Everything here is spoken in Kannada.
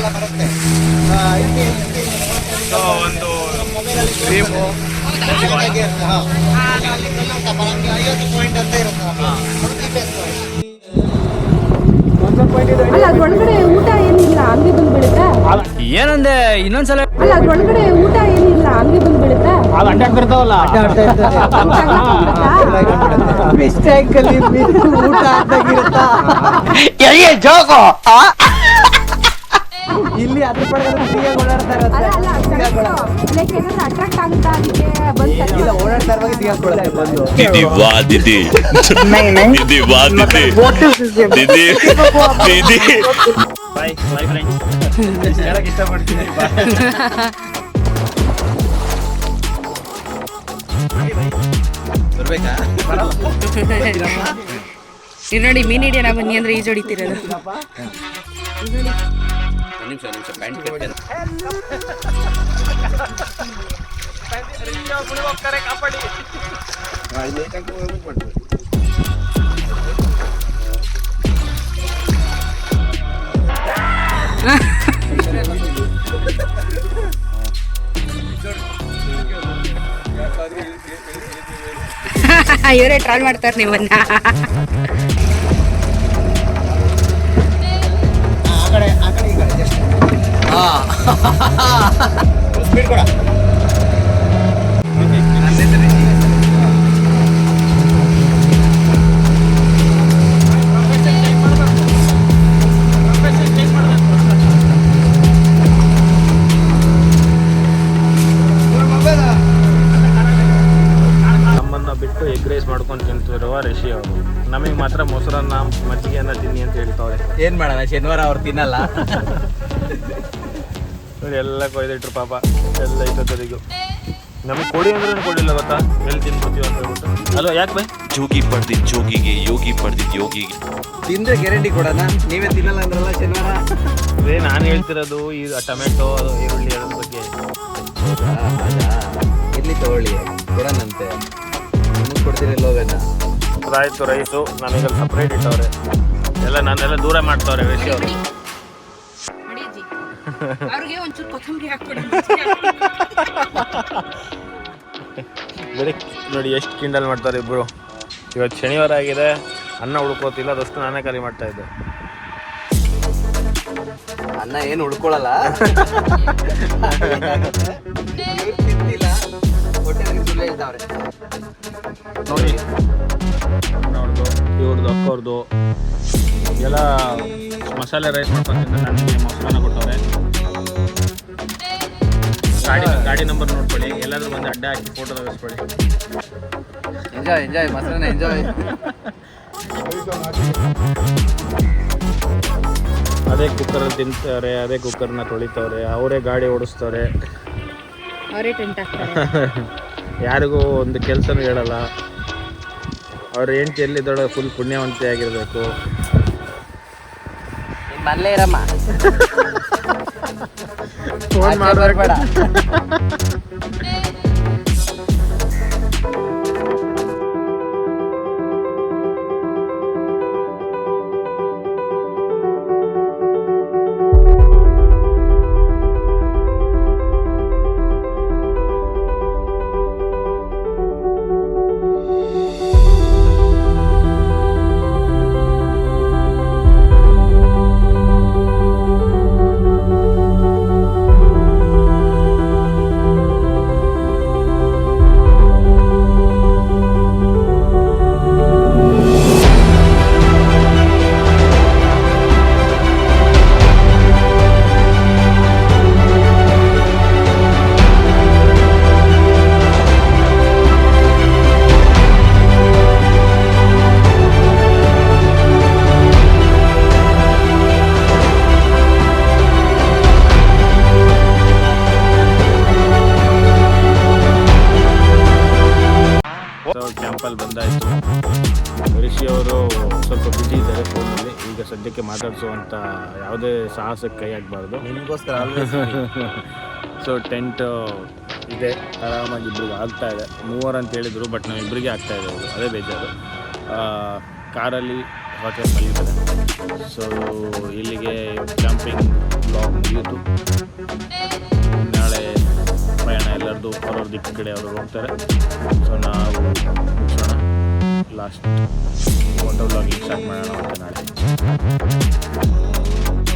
ಎಲ್ಲ ಬರುತ್ತೆ. ಒಂದು ಡ್ರೀಮು 50 ಪಾಯಿಂಟ್ ಅಂತ ಇರುತ್ತೆ. ಅಲ್ಲ ಅದ್ರೊಳಗಡೆ ಊಟ ಏನಿಲ್ಲ ಹಂಗೆ ಬಂದ್ಬಿಡುತ್ತಾ? ಏನಂದೆ ಇನ್ನೊಂದ್ಸಲ? ಅಲ್ಲ ಅದ್ರೊಳಗಡೆ ಊಟ ಏನಿಲ್ಲ ಹಂಗೆ ಬಂದ್ಬಿಡುತ್ತಾ? ಅದು ಅಡ್ಡಾಡ್ತಿರ್ತಾವಲ್ಲ, ಮಿಸ್ಟೇಕ್ ಅಲ್ಲಿ ಊಟ ಆದಾಗಿರುತ್ತಾ ಜೋಕು ಇಲ್ಲಿ ಅದ್ರ ಪಡೆದ ಓಡಾಡ್ತಾ ಇರುತ್ತೆ. ಅಟ್ರಾಕ್ಟ್ ಆಗುತ್ತಾ ಅದಕ್ಕೆ ಬಂದು ಇಲ್ಲ ಓಡಾಡ್ತಾ ಇರುವಾಗ ಸಿಗಾಕೊಳ್ಳುತ್ತೆ ಬಂದು. दीदी वाह दीदी दीदी वाह दीदी दीदी दीदी ಬಾಯ್ ಬಾಯ್ ಫ್ರೆಂಡ್ಸ್. ಹೇಳಕ್ ಇಷ್ಟಪಡ್ತೀನಿ. ಬರ್ಬೇಕಾ? ಇದು ನೋಡಿ ಮೀನ್ ಹಿಡಿಯೋಣ ಬನ್ನಿ ಅಂದ್ರೆ ಈಜು ಹೊಡಿತಿರೋದು. ನಿಮಿಷ ಪ್ಯಾಂಟ್ ಕಾಪಾಡಿ. ಇವರೇ ಟ್ರಾಲ್ ಮಾಡ್ತಾರೆ ನಿಮ್ಮನ್ನ. ಆ ಕಡೆ ಈ ಕಡೆ ಜಸ್ಟ್ ಸ್ಪೀಡ್ ಕೊಡ. ನಮ್ಮನ್ನ ಬಿಟ್ಟು ಎಗ್ ರೈಸ್ ಮಾಡ್ಕೊಂಡು ತಿಂತಿರುವ ರಿಷಿ ಅವರು ನಮಗೆ ಮಾತ್ರ ಮೊಸರನ್ನ ಮಜ್ಜಿಗೆಯನ್ನ ತಿನ್ನಿ ಅಂತ ಹೇಳ್ತಾವ್ರೆ. ಏನ್ ಮಾಡೋಣ, ಶನಿವಾರ ಅವ್ರು ತಿನ್ನಲ್ಲ. ಎಲ್ಲ ಕೊಯ್ದಿಟ್ರು ಪಾಪ, ಎಲ್ಲ ಇದ್ದರಿಗೂ ನಮಗೆ ಕೊಡಿ ಅಂದ್ರೆ ಕೊಡಿಲ್ಲ ಗೊತ್ತಾ, ಎಲ್ಲಿ ತಿನ್ಬಿಡ್ತೀವಿ ಅಂತ ಹೇಳ್ಬಿಟ್ಟು. ಅಲ್ವಾ ಯಾಕೆ ಬೈ? जोगी पढ़दित जोगिगे योगी पढ़दित योगिगे ತಿಂದ್ರೆ ಗ್ಯಾರಂಟಿ ಕೊಡೋಣ. ನೀವೇ ತಿನ್ನಲ್ಲ ಅಂದ್ರಲ್ಲ ಶನಿವಾರ. ಅದೇ ನಾನು ಹೇಳ್ತಿರೋದು ಈ ಟೊಮೆಟೊ ಈರುಳ್ಳಿ ಅದ್ರ ಬಗ್ಗೆ. ಇರ್ಲಿ ತಗೊಳ್ಳಿ, ಕೊಡೋಣಂತೆ. ನಿಮಗೆ ಕೊಡ್ತೀರಿ ಲೋಗನ. ಆಯ್ತು ರೈಸು ನನಗೆ ಸಪ್ರೇಟ್ ಇಟ್ಟವ್ರೆ, ಎಲ್ಲ ನಾನೆಲ್ಲ ದೂರ ಮಾಡ್ತವ್ರೆ ರಿಷಿ ಅವರು. ಅವ್ರಿಗೆ ಒಂಚೂರು ಕೊತ್ತಂಬರಿ ಹಾಕ್ಬಿಡಿ. ಬರೀ ನೋಡಿ ಎಷ್ಟು ಕಿಂಡಲ್ ಮಾಡ್ತಾರೆ ಇಬ್ರು. ಇವತ್ತು ಶನಿವಾರ ಆಗಿದೆ, ಅನ್ನ ಹುಡ್ಕೋತಿಲ್ಲ, ಅದಷ್ಟು ನಾನೇ ಖಾಲಿ ಮಾಡ್ತಾ ಇದ್ದೆ. ಅನ್ನ ಏನು ಉಳ್ಕೊಳ್ಳಲ್ಲ. ತಿಂತಿಲ್ಲ, ಹೊಟ್ಟೆಗೆ ಸುಳ್ಳು ಹೇಳ್ತಾವ್ರೆ. ನೋಡಿ ಅವ್ರದ್ದು ಇವ್ರದ್ದು ಅಕ್ಕವ್ರದ್ದು ಎಲ್ಲ ಮಸಾಲೆ ರೈಸ್ ಮಾಡ್ಕೊಂತಿದ್ದೆ. ನನಗೆ ಮೊಸರನ್ನ ಕೊಟ್ಟವ್ರೆ. ಗಾಡಿ ನಂಬರ್ ನೋಡ್ಕೊಳ್ಳಿ, ಎಲ್ಲಾದ್ರೂ ಬಂದು ಅಡ್ಡ ಹಾಕಿ ಫೋಟೋ ತೆಗೆಸ್ಕೊಳ್ಳಿ. ಎಂಜಾಯ್ ಮೊಸರನ್ನ ಎಂಜಾಯ್. ಅದೇ ಕುಕ್ಕರಲ್ಲಿ ತಿಂತಾರೆ, ಅದೇ ಕುಕ್ಕರ್ನ ತೊಳಿತವ್ರೆ, ಅವರೇ ಗಾಡಿ ಓಡಿಸ್ತವ್ರೆ, ಅವರೇ ಟೆಂಟ್ ಹಾಕ್ತಾರೆ. ಯಾರಿಗೂ ಒಂದು ಕೆಲಸನೂ ಹೇಳಲ್ಲ. ಅವ್ರ ಹೆಂಡತಿ ಎಲ್ಲಿದ್ದಾಳೆ ಫುಲ್ ಪುಣ್ಯವಂತೆ ಆಗಿರಬೇಕು. ಮನೇಲೇ ಇರಮ್ಮ, ಫೋನ್ ಮಾಡಬೇಡ. ಕ್ಯಾಂಪಲ್ಲಿ ಬಂದಾಯಿತು. ರಿಷಿ ಅವರು ಸ್ವಲ್ಪ ಬ್ಯುಸಿ ಇದ್ದಾರೆ ಫೋನಲ್ಲಿ. ಈಗ ಸದ್ಯಕ್ಕೆ ಮಾತಾಡಿಸುವಂಥ ಯಾವುದೇ ಸಾಹಸಕ್ಕೆ ಕೈ ಹಾಕಬಾರ್ದು. ನಿಮಗೋಸ್ಕರ. ಸೊ ಟೆಂಟ್ ಇದೆ, ಆರಾಮಾಗಿ ಇಬ್ರಿಗೆ ಆಗ್ತಾ ಇದೆ. 3 ಅಂತ ಹೇಳಿದರು, ಬಟ್ ನಾವು ಇಬ್ಬರಿಗೆ ಆಗ್ತಾ ಇದೆ. ಅದೇ ಬೇಜಾರು. ಕಾರಲ್ಲಿ ಹೋಟೆಲ್ ಮಲಗಿದ್ದಾರೆ. ಸೊ ಇಲ್ಲಿಗೆ ಕ್ಯಾಂಪಿಂಗ್ ಬ್ಲಾಗ್ ಮುಗೀತು. ನಾಳೆ ಪ್ರಯಾಣ ಎಲ್ಲರದು ಅವ್ರವ್ರ ದಿಕ್ಕ ಕಡೆ ಅವರು ಹೋಗ್ತಾರೆ. ಸೊ ನಾವು ಮುಗಿಸೋಣ, ಲಾಸ್ಟ್ ಒಂದು ವ್ಲಾಗಿಂಗ್ ಸ್ಟಾರ್ಟ್ ಮಾಡೋಣ ಅಂತ.